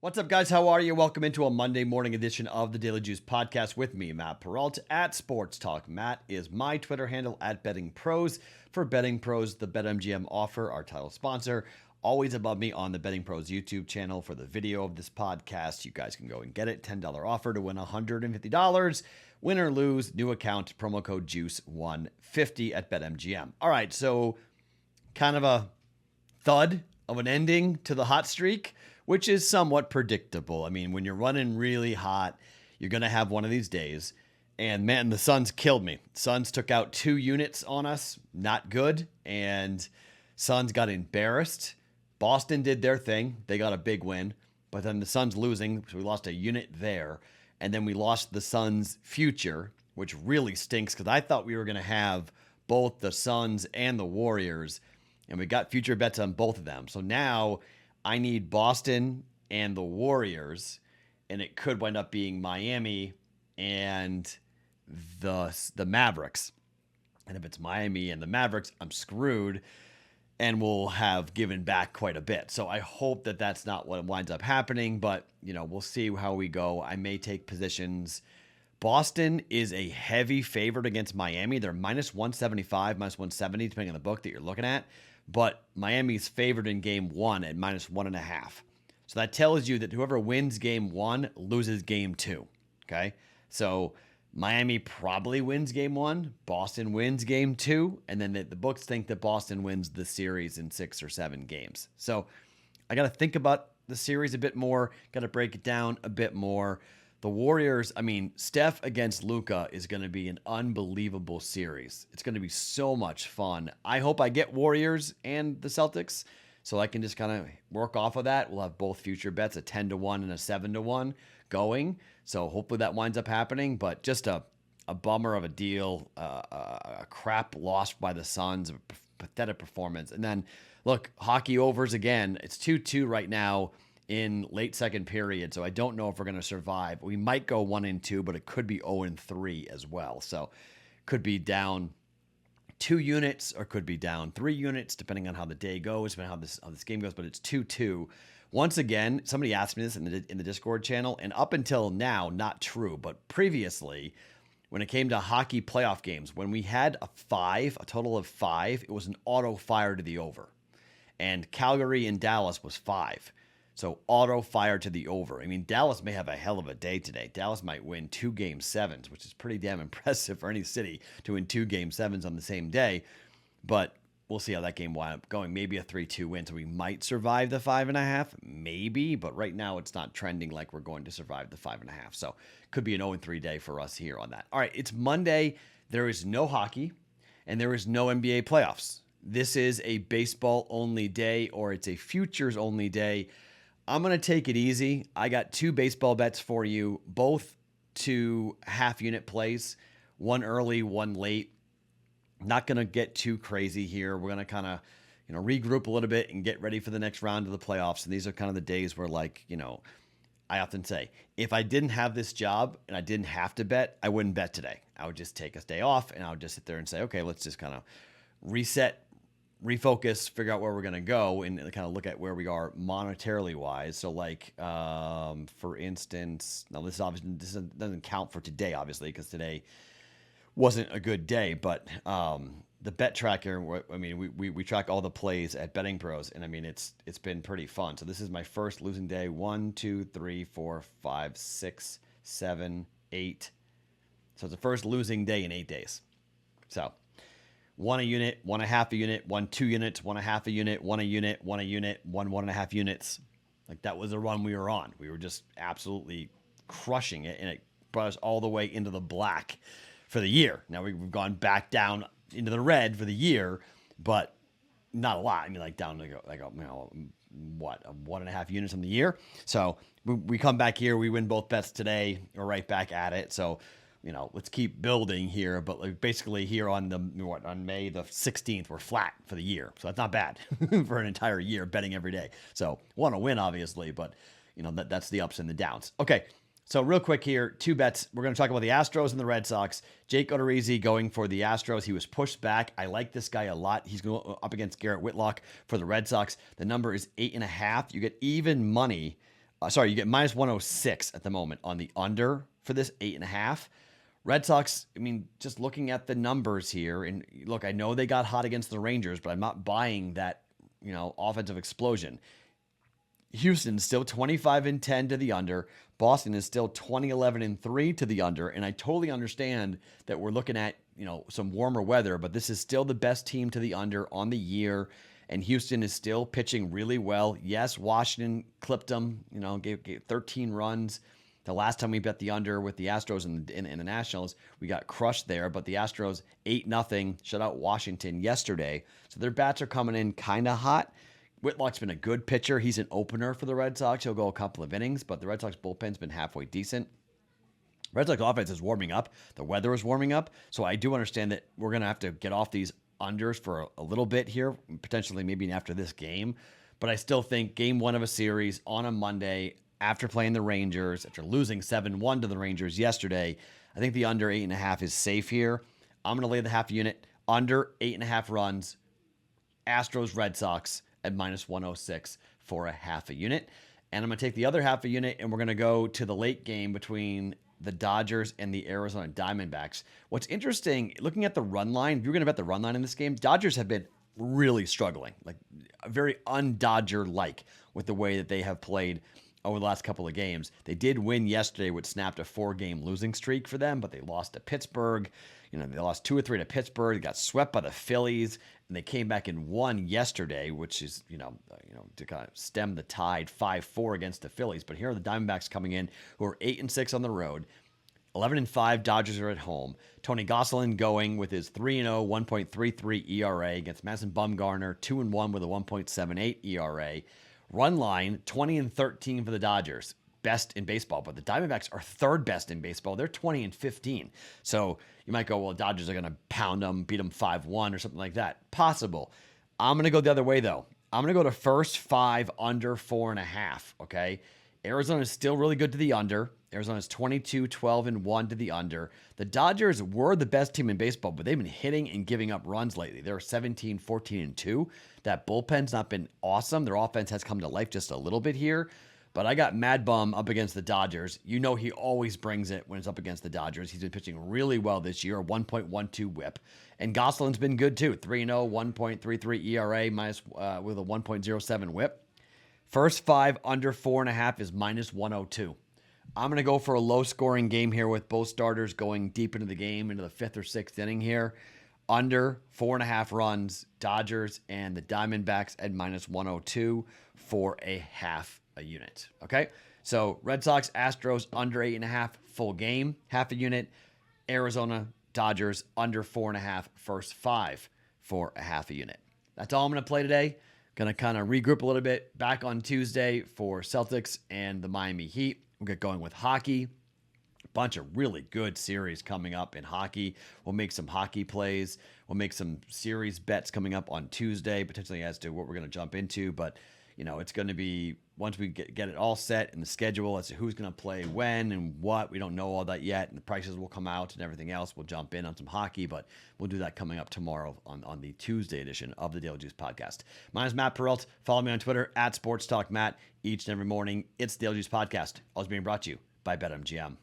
What's up, guys? How are you? Welcome into a Monday morning edition of the Daily Juice podcast with me, Matt Perrault, at Sports Talk. Matt is my Twitter handle at BettingPros. For BettingPros, the BetMGM offer, our title sponsor. Always above me on the BettingPros YouTube channel for the video of this podcast. You guys can go and get it. $10 offer to win $150. Win or lose, new account, promo code JUICE150 at BetMGM. All right, so kind of a thud of an ending to the hot streak, which is somewhat predictable. I mean, when you're running really hot, you're going to have one of these days. And man, the Suns killed me. Suns took out 2 units on us. Not good. And Suns got embarrassed. Boston did their thing. They got a big win. But then the Suns losing, so we lost a unit there. And then we lost the Suns' future, which really stinks because I thought we were going to have both the Suns and the Warriors. And we got future bets on both of them. So now I need Boston and the Warriors, and it could wind up being Miami and the Mavericks. And if it's Miami and the Mavericks, I'm screwed and we'll have given back quite a bit. So I hope that that's not what winds up happening, but we'll see how we go. I may take positions. Boston is a heavy favorite against Miami. They're minus 175, minus 170, depending on the book that you're looking at. But Miami's favored in game 1 at minus 1.5. So that tells you that whoever wins game 1 loses game 2. Okay. So Miami probably wins game 1. Boston wins game 2. And then the books think that Boston wins the series in 6 or 7 games. So I got to think about the series a bit more. Got to break it down a bit more. The Warriors, Steph against Luka is going to be an unbelievable series. It's going to be so much fun. I hope I get Warriors and the Celtics so I can just kind of work off of that. We'll have both future bets, a 10-1 and a 7-1 going. So hopefully that winds up happening, but just a bummer of a deal, a crap loss by the Suns, a pathetic performance. And then, look, hockey overs again. It's 2-2 right now in late second period, so I don't know if we're going to survive. We might go 1-2, but it could be 0-3 as well. So could be down 2 units or could be down 3 units, depending on how the day goes, depending on how this game goes. But it's 2-2. Once again, somebody asked me this in the Discord channel, and up until now, not true, but previously, when it came to hockey playoff games, when we had a total of 5, it was an auto fire to the over, and Calgary and Dallas was 5. So auto fire to the over. Dallas may have a hell of a day today. Dallas might win 2 game 7s, which is pretty damn impressive for any city to win 2 game 7s on the same day. But we'll see how that game winds up going. Maybe a 3-2 win, so we might survive the 5.5. Maybe, but right now it's not trending like we're going to survive the 5.5. So could be an 0-3 day for us here on that. All right, it's Monday. There is no hockey, and there is no NBA playoffs. This is a baseball-only day, or it's a futures-only day. I'm going to take it easy. I got 2 baseball bets for you, both to half-unit plays, one early, one late. Not going to get too crazy here. We're going to kind of, regroup a little bit and get ready for the next round of the playoffs. And these are kind of the days where, I often say, if I didn't have this job and I didn't have to bet, I wouldn't bet today. I would just take a day off and I would just sit there and say, okay, let's just kind of reset, refocus, figure out where we're going to go, and kind of look at where we are monetarily wise. So for instance, now this doesn't count for today, obviously, because today wasn't a good day, but the bet tracker, we track all the plays at BettingPros, and it's been pretty fun. So this is my first losing day. 1, 2, 3, 4, 5, 6, 7, 8. So it's the first losing day in 8 days. So 1 a unit, 1 a half a unit, 1 2 units, 1 a half a unit, 1 a unit, 1 a unit, 1 1.5 units. That was the run we were on. We were just absolutely crushing it, and it brought us all the way into the black for the year. Now we've gone back down into the red for the year, but not a lot. Down to what, 1.5 units on the year. So we come back here, we win both bets today. We're right back at it. So let's keep building here. But basically here on May the 16th, we're flat for the year. So that's not bad for an entire year betting every day. So want to win, obviously, but that's the ups and the downs. Okay. So real quick here, 2 bets. We're going to talk about the Astros and the Red Sox. Jake Odorizzi going for the Astros. He was pushed back. I like this guy a lot. He's going up against Garrett Whitlock for the Red Sox. The number is 8.5. You get even money Sorry, you get minus 106 at the moment on the under for this 8.5. Red Sox, I mean, just looking at the numbers here, and look, I know they got hot against the Rangers, but I'm not buying that, offensive explosion. Houston's still 25-10 to the under. Boston is still 20-11-3 to the under. And I totally understand that we're looking at, some warmer weather, but this is still the best team to the under on the year. And Houston is still pitching really well. Yes, Washington clipped them, gave 13 runs. The last time we bet the under with the Astros in the Nationals, we got crushed there. But the Astros 8-0 shut out Washington yesterday. So their bats are coming in kind of hot. Whitlock's been a good pitcher. He's an opener for the Red Sox. He'll go a couple of innings, but the Red Sox bullpen's been halfway decent. Red Sox offense is warming up. The weather is warming up. So I do understand that we're going to have to get off these unders for a little bit here, potentially maybe after this game. But I still think game one of a series on a Monday after playing the Rangers, after losing 7-1 to the Rangers yesterday, I think the under 8.5 is safe here. I'm going to lay the half unit under 8.5 runs. Astros, Red Sox at minus 106 for a half a unit. And I'm going to take the other half a unit, and we're going to go to the late game between the Dodgers and the Arizona Diamondbacks. What's interesting, looking at the run line, if you're going to bet the run line in this game, Dodgers have been really struggling, like very un-Dodger-like with the way that they have played over the last couple of games. They did win yesterday, which snapped a 4-game losing streak for them, but they lost to Pittsburgh. They lost 2 or 3 to Pittsburgh. They got swept by the Phillies, and they came back and won yesterday, which is, to kind of stem the tide 5-4 against the Phillies. But here are the Diamondbacks coming in, who are 8-6 on the road. 11-5 Dodgers are at home. Tony Gonsolin going with his 3-0, 1.33 ERA against Madison Bumgarner, 2-1 with a 1.78 ERA. Run line, 20-13 for the Dodgers. Best in baseball, but the Diamondbacks are third best in baseball. They're 20-15. So you might go, well, Dodgers are going to pound them, beat them 5-1 or something like that. Possible. I'm going to go the other way, though. I'm going to go to first 5 under 4.5, okay? Arizona is still really good to the under. Arizona's 22-12-1 to the under. The Dodgers were the best team in baseball, but they've been hitting and giving up runs lately. They're 17-14-2. That bullpen's not been awesome. Their offense has come to life just a little bit here. But I got Mad Bum up against the Dodgers. He always brings it when it's up against the Dodgers. He's been pitching really well this year, a 1.12 whip. And Gosolin's been good too, 3-0, 1.33 ERA with a 1.07 whip. First 5 under 4.5 is minus 102. I'm going to go for a low-scoring game here with both starters going deep into the game, into the 5th or 6th inning here. Under 4.5 runs, Dodgers and the Diamondbacks at minus 102 for a half a unit. Okay, so Red Sox, Astros under 8.5 full game, half a unit. Arizona, Dodgers under 4.5 first 5 for a half a unit. That's all I'm going to play today. Going to kind of regroup a little bit. Back on Tuesday for Celtics and the Miami Heat. We'll get going with hockey. Bunch of really good series coming up in hockey. We'll make some hockey plays. We'll make some series bets coming up on Tuesday, potentially as to what we're going to jump into. But, it's going to be, once we get it all set in the schedule as to who's going to play when and what, we don't know all that yet. And the prices will come out and everything else. We'll jump in on some hockey, but we'll do that coming up tomorrow on the Tuesday edition of the Daily Juice Podcast. My name is Matt Perrault. Follow me on Twitter @SportsTalkMatt. Each and every morning, it's the Daily Juice Podcast. Always being brought to you by BetMGM.